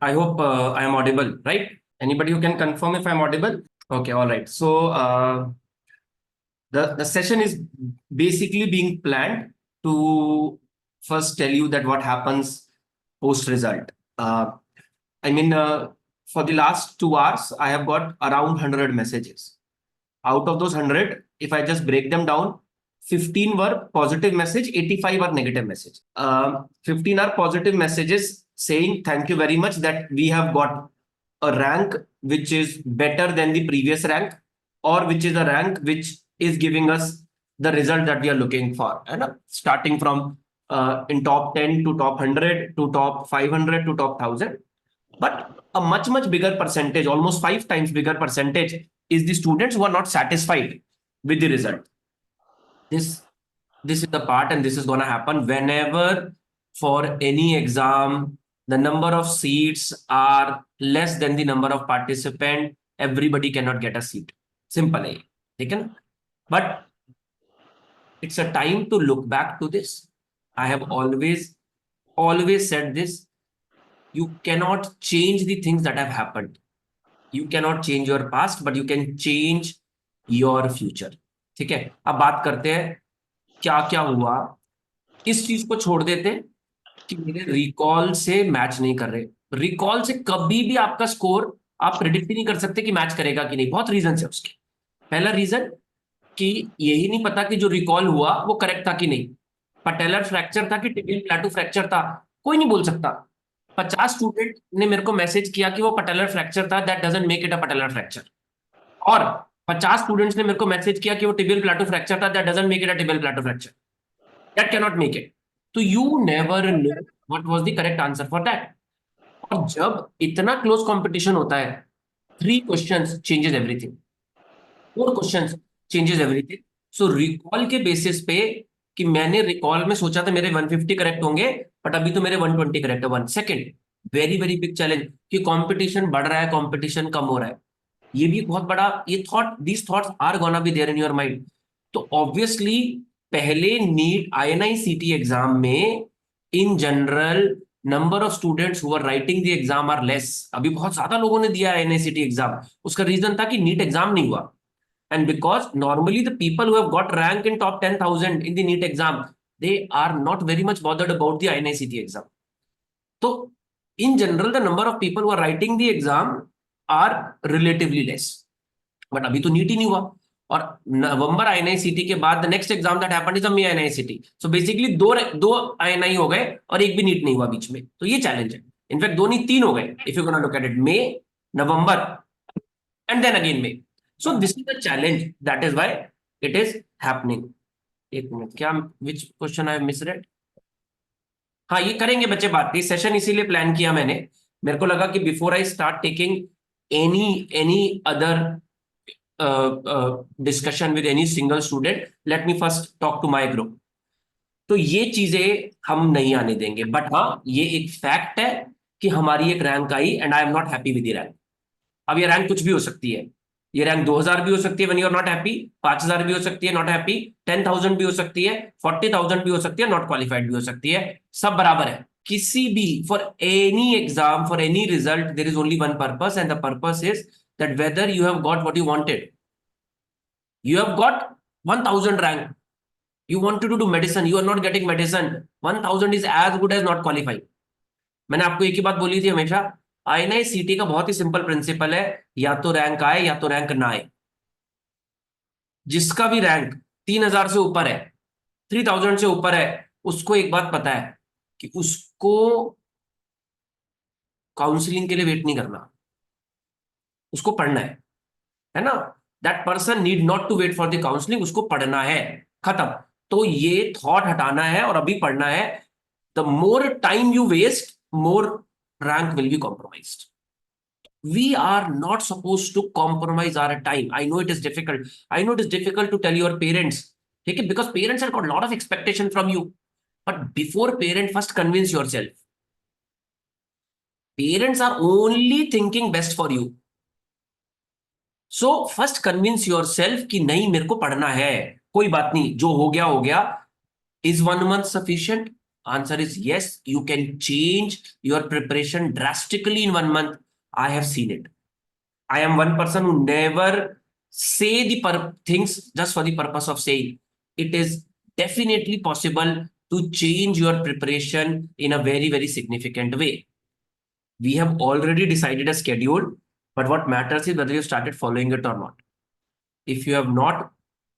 I hope I am audible, right? Anybody who can confirm if I'm audible? Okay, all right. So the session is basically being planned to first tell you that what happens post result. I mean, for the last 2 hours, I have got around 100 messages. Out of those 100, if I just break them down, 15 were positive message, 85 are negative message. 15 are positive messages saying thank you very much that we have got a rank which is better than the previous rank, or which is a rank which is giving us the result that we are looking for. And starting from in top 10 to top 100 to top 500 to top 1000. But a much bigger percentage, almost 5 times bigger percentage, is the students who are not satisfied with the result. This is the part, and this is going to happen whenever for any exam the number of seats are less than the number of participant. Everybody cannot get a seat. Simple है, ठीक है ना? But it's a time to look back to this. I have always said this. You cannot change the things that have happened. You cannot change your past, but you can change your future. ठीक है, अब बात करते हैं क्या क्या हुआ। इस चीज को छोड़ देते हैं कि मेरे रिकॉल से मैच नहीं कर रहे। रिकॉल से कभी भी आपका स्कोर आप प्रिडिक्ट ही नहीं कर सकते कि मैच करेगा कि नहीं। बहुत रीजन है उसके। पहला रीजन कि यही नहीं पता कि जो रिकॉल हुआ वो करेक्ट था कि नहीं। पटेलर फ्रैक्चर था कि टिबियल प्लेटो फ्रैक्चर था, कोई नहीं बोल सकता। 50 स्टूडेंट ने मेरे को मैसेज किया कि वो पटेलर फ्रैक्चर था, that doesn't make it a patellar fracture. और 50 स्टूडेंट्स ने मेरे को मैसेज किया कि वो टिबियल प्लेटो फ्रैक्चर था, that doesn't make it a tibial plateau fracture. That can not make it. तो you never know what was the correct answer for that. और जब इतना क्लोज कंपटीशन होता है, 3 questions changes everything, 4 questions changes everything. So recall के basis पे कि मैंने रिकॉल में सोचा था मेरे 150 करेक्ट होंगे, बट अभी तो मेरे 120 करेक्ट है। 1 सेकेंड, वेरी बिग चैलेंज कि कंपटीशन बढ़ रहा है, कंपटीशन कम हो रहा है। ये भी बहुत बड़ा, ये thought, these thoughts are gonna be there in your mind. तो ऑब्वियसली पहले नीट INI-CT एग्जाम में in general number of students who are writing the exam are less. अभी बहुत ज्यादा लोगों ने दिया INI-CT एग्जाम। उसका रीजन था कि नीट एग्जाम नहीं हुआ। And because normally the people who have got rank in top 10,000 in the NEET exam, they are not very much bothered about the INI-CT exam. So in general, the number of people who are writing the exam are relatively less. But अभी तो NEET ही नहीं हुआ। और नवंबर INI-CT के बाद the next exam that happened is may INI-CT। So basically दो INI हो गए और एक भी नीट नहीं हुआ बीच में। तो ये चैलेंज है। इनफैक्ट दो नहीं 3 हो गए if you gonna look at it, May, November and then again May. So this is the challenge. That is why it is happening. एक मिनट, क्या which question I have misread? हाँ, ये करेंगे बच्चे बात। ये सेशन इसीलिए प्लान किया मैंने। मेरे को लगा कि before I start taking any other discussion with any single student, let me first talk to my group. तो ये चीजें हम नहीं आने देंगे। बट हाँ, ये एक फैक्ट है कि हमारी एक rank I and I am not happy with the rank. अब ये रैंक कुछ भी हो सकती है। ये रैंक 2000 भी हो सकती है when you are not happy, 5000 भी हो सकती है नॉट हैप्पी, 10,000 भी हो सकती है, 40,000 भी हो सकती है, नॉट क्वालिफाइड भी हो सकती है। सब बराबर है। किसी भी, for any exam, for any result, there is only one purpose, and the purpose is that whether you have got what you wanted. You have got 1000 rank. You wanted to do medicine. You are not getting medicine. 1000 is as good as not qualifying. मैंने आपको एक ही बात बोली थी हमेशा। INI-CT का बहुत ही simple principle है, या तो रैंक आए या तो रैंक ना आए। जिसका भी रैंक 3000 से ऊपर है, 3000 से ऊपर है, उसको एक बात पता है कि उसको काउंसलिंग के लिए वेट नहीं करना, उसको पढ़ना है ना। That person need not to wait for the counselling, उसको पढ़ना है, खत्म। तो ये थॉट हटाना है और अभी पढ़ना है। The more time you waste, more rank will be compromised. We are not supposed to compromise our time. I know it is difficult. I know it is difficult to tell your parents, okay, because parents have got a lot of expectation from you. But before parent, first convince yourself. Parents are only thinking best for you. So first convince yourself कि नहीं, मेरे को पढ़ना है, कोई बात नहीं, जो हो गया हो गया। Is 1 month sufficient? Answer is yes, you can change your preparation drastically in 1 month. I have seen it. I am one person who never say the things just for the purpose of saying. It is definitely possible to change your preparation in a very, very significant way. We have already decided a schedule, but what matters is whether you started following it or not. If you have not,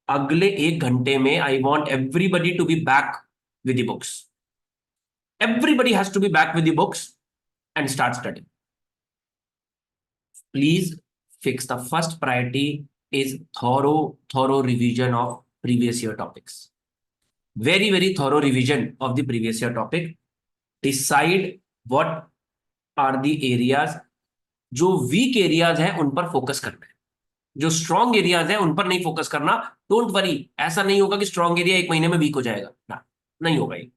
अगले 1 घंटे में I want everybody to be back with the books. Everybody has to be back with the books and start studying. Please fix the first priority is thorough revision of previous year topics. Very, very thorough revision of the previous year topic. Decide what are the areas. जो weak areas है उन पर focus करना है, जो strong areas है उन पर नहीं फोकस करना. डोंट वरी, ऐसा नहीं होगा कि स्ट्रॉन्ग एरिया 1 महीने में वीक हो जाएगा ना, नहीं होगा ये.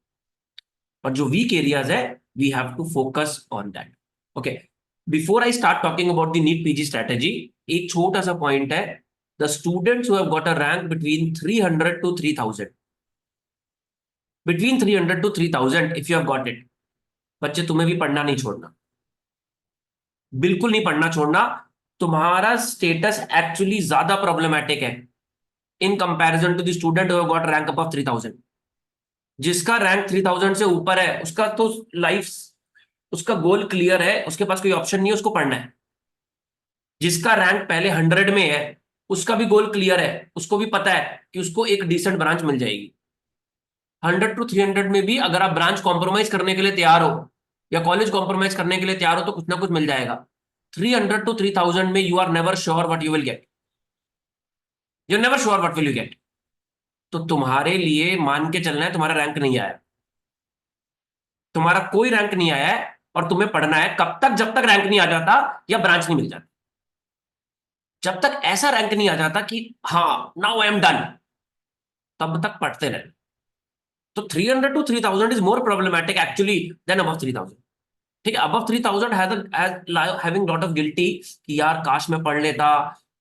पर जो वीक एरियाज है we have to focus on that. Okay, before I start talking about the NEET PG strategy, एक छोटा सा पॉइंट है. The students who have got a rank between 300 to 3000, between 300 to 3000, if you have got it, बच्चे तुम्हें भी पढ़ना नहीं छोड़ना, बिल्कुल नहीं पढ़ना छोड़ना. तुम्हारा स्टेटस एक्चुअली ज्यादा प्रॉब्लमेटिक है in comparison to the student who have got rank above 3000. जिसका रैंक 3000 से ऊपर है उसका तो लाइफ, उसका गोल क्लियर है, उसके पास कोई ऑप्शन नहीं है, उसको पढ़ना है. जिसका रैंक पहले 100 में है उसका भी गोल क्लियर है, उसको भी पता है कि उसको एक डिसेंट ब्रांच मिल जाएगी. 100 to 300 में भी अगर आप ब्रांच कॉम्प्रोमाइज करने के लिए तैयार हो या कॉलेज कॉम्प्रोमाइज करने के लिए तैयार हो तो कुछ ना कुछ मिल जाएगा. 300 to 3000 में you are never sure what you will get, you never sure what will you get. तो तुम्हारे लिए मान के चलना है तुम्हारा रैंक नहीं आया, तुम्हारा कोई रैंक नहीं आया है और तुम्हें पढ़ना है कब तक, जब तक रैंक नहीं आ जाता या ब्रांच नहीं मिल जाती. जब तक ऐसा रैंक नहीं आ जाता कि हाँ नाउ आई एम डन, तब तक पढ़ते रहे. तो 300 to 3000 is more problematic actually than above 3000. ठीक है, above 3000 having lot of guilty कि यार काश मैं पढ़ लेता,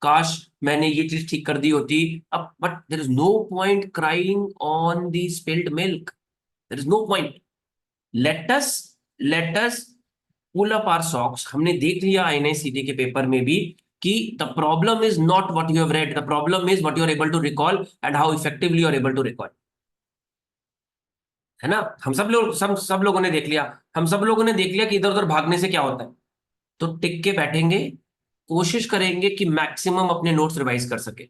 काश मैंने ये चीज ठीक कर दी होती. अब but there is no point crying on the spilled milk, there is no point. Let us pull up our socks. हमने देख लिया INI-CD के पेपर में भी कि the problem is not what you have read, the problem is what you are able to recall and how effectively you are able to recall. है ना, हम सब लोगों ने देख लिया, हम सब लोगों ने देख लिया कि इधर उधर भागने से क्या होता है. तो टिक के बैठेंगे, कोशिश करेंगे कि मैक्सिमम अपने नोट्स रिवाइज कर सके.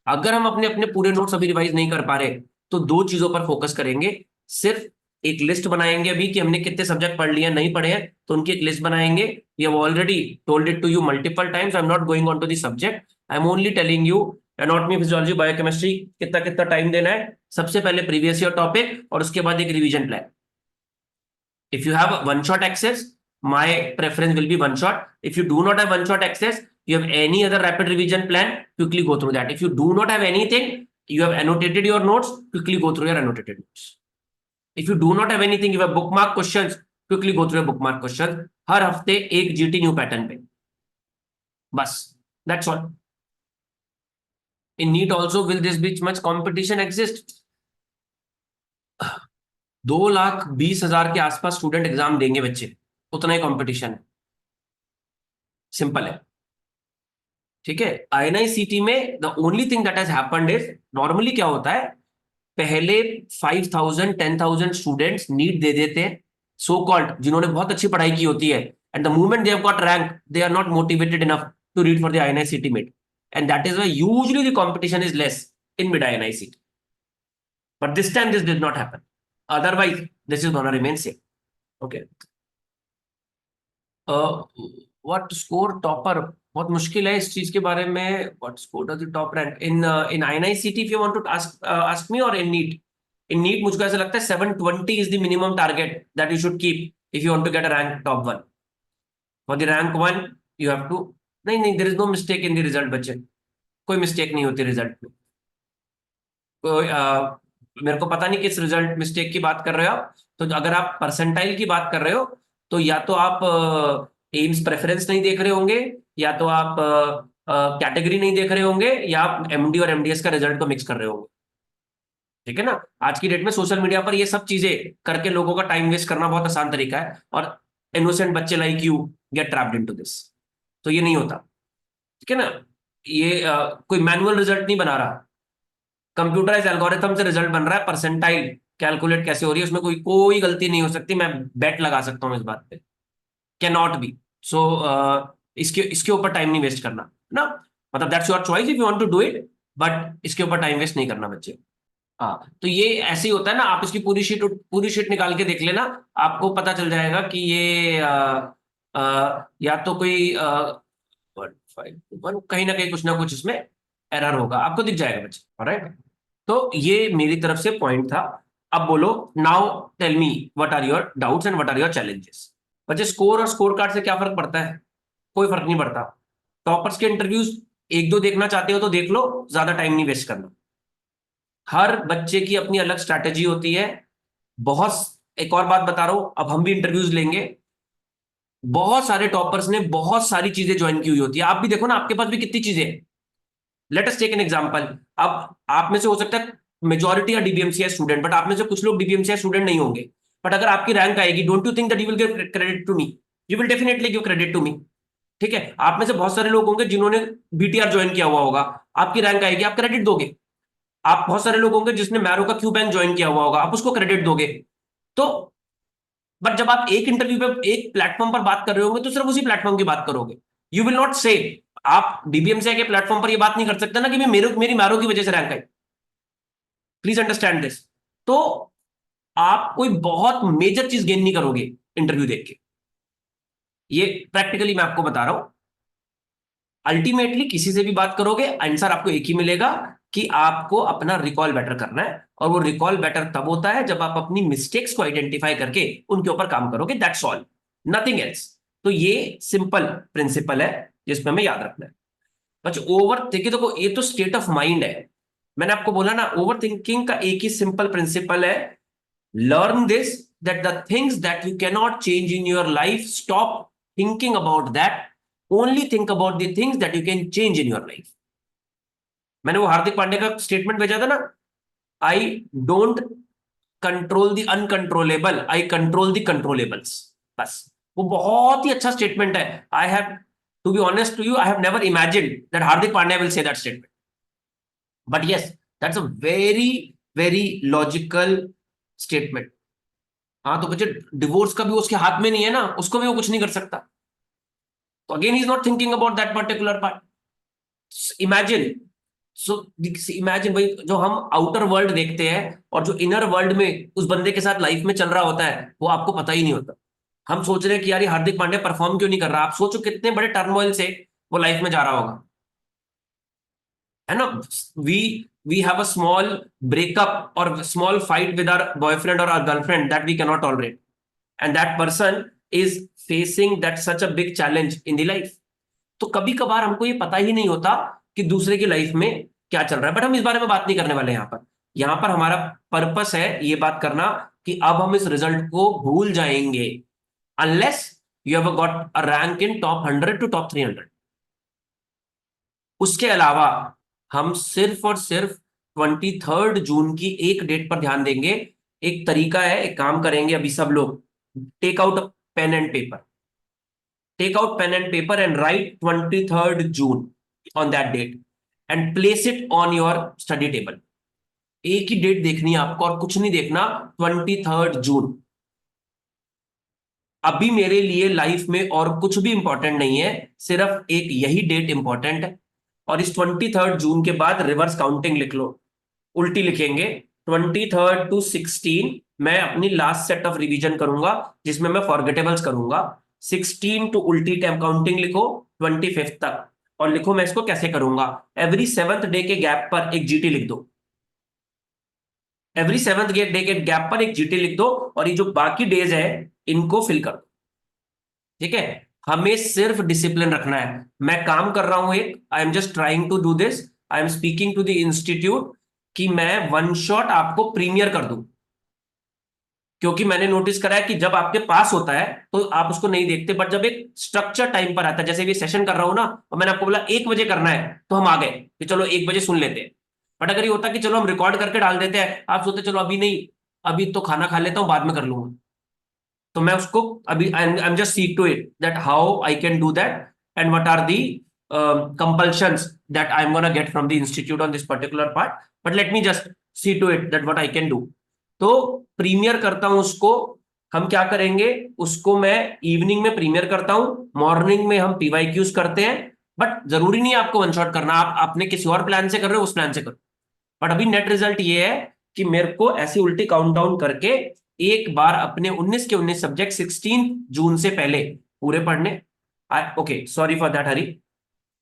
अगर हम अपने अपने पूरे नोट्स अभी रिवाइज नहीं कर पा रहे तो 2 चीजों पर फोकस करेंगे. सिर्फ एक लिस्ट बनाएंगे अभी कि हमने कितने सब्जेक्ट पढ़ लिए, नहीं पढ़े हैं तो उनकी एक लिस्ट बनाएंगे. We have already told it to you multiple times, I am not going on to the subject, I am only telling you anatomy, physiology, biochemistry कितना कितना टाइम देना है. सबसे पहले प्रीवियस ईयर टॉपिक और उसके बाद एक revision plan. If you have one shot access, my preference will be one shot. If you do not have one shot access, you have any other rapid revision plan, quickly go through that. If you do not have anything, you have annotated your notes, quickly go through your annotated notes. If you do not have anything, you have bookmark questions, quickly go through your bookmark questions. हर हफ्ते एक GT new pattern पे, बस, that's all. In NEET also, will this be much competition exist? 2,20,000 के आसपास student exam देंगे बच्चे, उतना ही competition है, सिंपल है. ठीक है, INI-CD में the only thing that has happened is, normally क्या होता है, पहले 5,000 10,000 स्टूडेंट्स नीट दे देते हैं, सो कॉल्ड, जिन्होंने बहुत अच्छी पढ़ाई की होती है, and the moment they have got rank they are not motivated enough to read for the INI-CD mid, and that is why usually the competition is less in mid INI-CD. But this time this did not happen, otherwise this is gonna remain same. Okay, what score topper, बहुत मुश्किल है इस चीज के बारे में. what score does the top rank in INI-CD if you want to ask me, or in NEET मुझको ऐसा लगता है 720 is the minimum target that you should keep if you want to get a rank top 1. for the rank 1 you have to, नहीं there is no mistake in the result बच्चे, कोई mistake नहीं होती result में. मेरे को पता नहीं किस रिजल्ट मिस्टेक की बात कर रहे हो आप. तो अगर आप परसेंटाइल की बात कर रहे हो तो या तो आप एम्स प्रेफरेंस नहीं देख रहे होंगे, या तो आप कैटेगरी नहीं देख रहे होंगे, या आप MD और MDS का रिजल्ट को मिक्स कर रहे होंगे. ठीक है ना। आज की डेट में सोशल मीडिया पर ये सब चीजें करके लोगों का टाइम वेस्ट करना बहुत आसान तरीका है, और इनोसेंट बच्चे like you get trapped into this. तो ये नहीं होता, ठीक है ना। ये कोई मैनुअल रिजल्ट नहीं बना रहा, कंप्यूटराइज एल्गोरिथम से रिजल्ट बन रहा है, परसेंटाइल कैलकुलेट कैसे हो रही है उसमें कोई कोई गलती नहीं हो सकती, मैं बेट लगा सकता हूँ इस बात पे, कैन नॉट बी। सो इसके इसके ऊपर टाइम नहीं वेस्ट करना ना, मतलब that's your choice if you want to do it, but इसके ऊपर टाइम वेस्ट नहीं करना बच्चे। हाँ, तो ये ऐसे ही होता है ना, आप इसकी पूरी शीट निकाल के देख लेना, आपको पता चल जाएगा कि ये या तो कोई 1 5 1 कहीं ना कुछ इसमें एरर होगा, आपको दिख जाएगा बच्चे। ऑलराइट, तो ये मेरी तरफ से पॉइंट था। अब बोलो, now tell me what are your doubts and what are your challenges. बच्चे, स्कोर और स्कोर कार्ड से क्या फर्क पड़ता है? कोई फर्क नहीं पड़ता। टॉपर्स के इंटरव्यूज एक दो देखना चाहते हो तो देख लो, ज्यादा टाइम नहीं वेस्ट करना। हर बच्चे की अपनी अलग स्ट्रैटेजी होती है। बहुत, एक और बात बता रहा हूं, अब हम भी इंटरव्यूज लेंगे, बहुत सारे टॉपर्स ने बहुत सारी चीजें ज्वाइन की हुई होती है, आप भी देखो ना, आपके पास भी कितनी चीजें हैं। Let us take an example. अब आप में से हो सकता है मेजॉरिटी या डीबीएमसीआई स्टूडेंट, बट आप में से कुछ लोग डीबीएमसीआई स्टूडेंट नहीं होंगे, बट अगर आपकी रैंक आएगी, don't you think that you will give credit to me? You will definitely give credit to me. ठीक है, आप में से बहुत सारे लोग होंगे जिन्होंने बीटीआर ज्वाइन किया हुआ होगा, आपकी रैंक आएगी, आप क्रेडिट दोगे। आप बहुत सारे लोग होंगे जिसने मैरो का क्यू बैंक ज्वाइन किया हुआ होगा, आप उसको क्रेडिट दोगे। तो बट जब आप एक इंटरव्यू पे एक प्लेटफॉर्म पर बात कर रहे होंगे तो सिर्फ उसी प्लेटफॉर्म की बात करोगे। यू विल नॉट से, आप डीबीएमसीआई के प्लेटफॉर्म पर ये बात नहीं कर सकते ना कि मैं मेरी मैरो की वजह से rank I. Please understand this. तो आप कोई बहुत मेजर चीज गेन नहीं करोगे इंटरव्यू देख के, ये प्रैक्टिकली मैं आपको बता रहा हूं। अल्टीमेटली किसी से भी बात करोगे, आंसर आपको एक ही मिलेगा कि आपको अपना रिकॉल बेटर करना है, और वो रिकॉल बेटर तब होता है जब आप अपनी मिस्टेक्स को आइडेंटिफाई करके उनके ऊपर काम करोगे, दैट्स ऑल, नथिंग एल्स। तो ये सिंपल प्रिंसिपल है जिसमें हमें याद रखना है। बस ओवर थिंकिंग, देखो ये तो स्टेट ऑफ माइंड है, मैंने आपको बोला ना, ओवर थिंकिंग का एक ही सिंपल प्रिंसिपल है, learn this, that the things that you cannot change in your life, stop thinking about that, only think about the things that you can change in your life. मैंने वो हार्दिक पांडे का statement भेजा था ना, I don't control the uncontrollable, I control the controllables. बस, वो बहुत ही अच्छा स्टेटमेंट है। I have to be honest to you, I have never imagined that Hardik Pandya will say that statement, but yes, that's a very very logical statement. हाँ, तो बच्चे, divorce का भी उसके हाथ में नहीं है ना, उसको भी वो कुछ नहीं कर सकता। तो again he is not thinking about that particular part. Imagine, so imagine भाई, जो हम आउटर वर्ल्ड देखते हैं और जो इनर वर्ल्ड में उस बंदे के साथ लाइफ में चल रहा होता है, वो आपको पता ही नहीं होता। हम सोच रहे हैं कि यार ये हार्दिक पांड्या परफॉर्म क्यों नहीं कर रहा, आप सोचो कितने बड़े टर्मोइल से वो लाइफ में जा रहा होगा, है ना। We we have a small breakup और small fight with our boyfriend और our girlfriend that we can not tolerate, and that person is facing that such a big challenge in the life. तो कभी कभार हमको ये पता ही नहीं होता कि दूसरे की लाइफ में क्या चल रहा है, बट हम इस बारे में बात नहीं करने वाले यहाँ पर। यहाँ पर हमारा पर्पस है ये बात करना कि अब हम इस रिजल्ट को भूल जाएंगे, unless you have got a rank in top 100 to top 300। उसके अलावा हम सिर्फ और सिर्फ 23 जून की एक डेट पर ध्यान देंगे। एक तरीका है, एक काम करेंगे अभी सब लोग, take out pen and paper, take out pen and paper and write 23rd June on that date and place it on your study table। एक ही डेट देखनी है आपको और कुछ नहीं देखना, 23rd जून। अभी मेरे लिए लाइफ में और कुछ भी इंपॉर्टेंट नहीं है, सिर्फ एक यही डेट इंपॉर्टेंट है। और इस 23rd जून के बाद रिवर्स काउंटिंग लिख लो, उल्टी लिखेंगे। 23rd to 16 मैं अपनी लास्ट सेट ऑफ रिवीजन करूंगा, जिसमें मैं फॉरगेटेबल्स करूंगा। 16 टू उल्टी टाइम काउंटिंग लिखो 25th तक, और लिखो मैं इसको कैसे करूंगा। एवरी 7th डे के गैप पर एक जीटी लिख दो, एवरी 7th डे के गैप पर एक जीटी लिख दो, और ये जो बाकी डेज है इनको फिल कर दो। ठीक है, हमें सिर्फ डिसिप्लिन रखना है। मैं काम कर रहा हूं एक, I am just trying to do this, I am speaking to the institute कि मैं वन शॉट आपको प्रीमियर कर दूं, क्योंकि मैंने नोटिस करा है कि जब आपके पास होता है तो आप उसको नहीं देखते, बट जब एक स्ट्रक्चर टाइम पर आता है, जैसे भी सेशन कर रहा हूं ना, और मैंने आपको बोला 1 बजे करना है, तो हम आ गए कि चलो 1 बजे सुन लेते हैं। बट अगर ये होता कि चलो हम रिकॉर्ड करके डाल देते हैं, आप सोचते चलो अभी नहीं, अभी तो खाना खा लेता हूँ बाद में कर लूंगा, तो मैं उसको अभी I am just seek to it that how I can do that and what are the compulsions that I'm gonna get from the institute on this particular part, but let me just see to it that what I can do. तो premiere करता हूं उसको, हम क्या करेंगे, उसको मैं evening में प्रीमियर करता हूं, मॉर्निंग में हम पीवाईक्यूज करते हैं, बट जरूरी नहीं है आपको वन शॉट करना, आप अपने किसी और प्लान से कर रहे हो उस प्लान से करो। बट अभी नेट रिजल्ट ये है कि मेरे को ऐसी उल्टी काउंट डाउन करके एक बार अपने 19 के 19 सब्जेक्ट 16 जून से पहले पूरे पढ़ने। Okay, sorry for that Hari,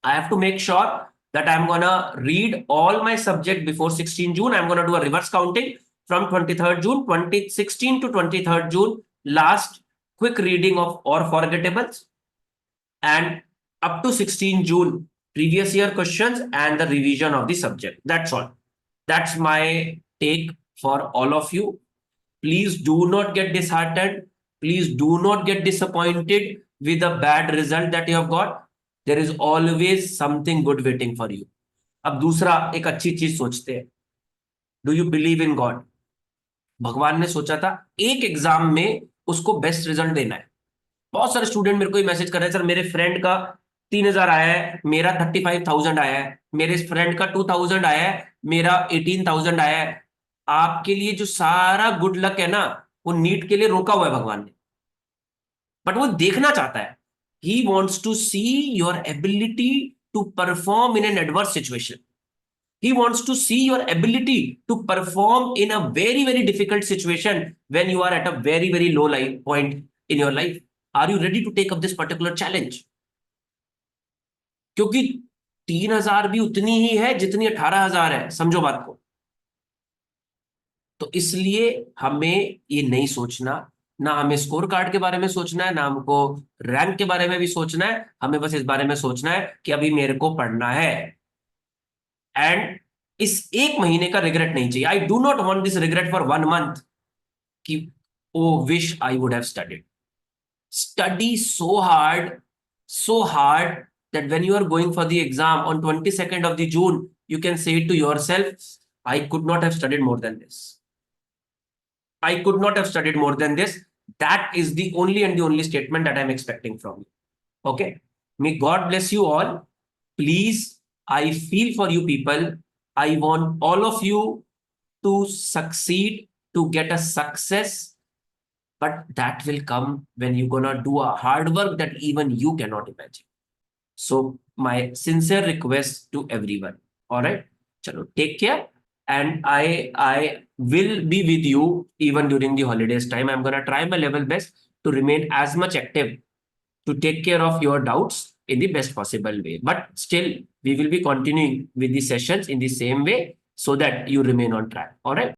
I have to make sure that I'm gonna read all my subject before 16 June. I'm gonna do a reverse counting from 23rd June, 2016 to 23rd June, last quick reading of or forgettables, and up to 16 June, previous year questions and the revision of the subject. That's all. That's my take for all of you. Please do not get disheartened. Please do not get disappointed with a bad result that you have got. There is always something good waiting for you. अब दूसरा एक अच्छी चीज सोचते हैं, do you believe in God? भगवान ने सोचा था एक एग्जाम में उसको बेस्ट रिजल्ट देना है। बहुत सारे स्टूडेंट मेरे को मैसेज कर रहे हैं, सर मेरे फ्रेंड का 3,000 आया है, मेरा 35,000 आया है, मेरे फ्रेंड का 2,000 आया है, मेरा 18,000 आया है। आपके लिए जो सारा गुड लक है ना, वो नीट के लिए रोका हुआ है भगवान ने, बट वो देखना चाहता है। He wants to see your ability to perform in an adverse situation. He wants to see your ability to perform in a very, very difficult situation when you are at a very, very low life point in your life. Are you ready to take up this particular challenge? क्योंकि 3,000 भी उतनी ही है जितनी 18,000 है, समझो बात को। तो इसलिए हमें ये नहीं सोचना, ना हमें स्कोर कार्ड के बारे में सोचना है, ना हमको रैंक के बारे में भी सोचना है, हमें बस इस बारे में सोचना है कि अभी मेरे को पढ़ना है। एंड इस एक महीने का रिग्रेट नहीं चाहिए। I do not want this regret for 1 month कि oh wish I would have studied. Study so hard that when you are going for the exam on 22nd of the June, you can say to yourself, I could not have studied more than this. I could not have studied more than this. That is the only and the only statement that I'm expecting from you. Okay. May God bless you all. Please, I feel for you people. I want all of you to succeed, to get a success. But that will come when you're gonna do a hard work that even you cannot imagine. So my sincere request to everyone. All right. Chalo, take care. And I will be with you even during the holidays time. I'm gonna try my level best to remain as much active to take care of your doubts in the best possible way. But still, we will be continuing with the sessions in the same way so that you remain on track. All right.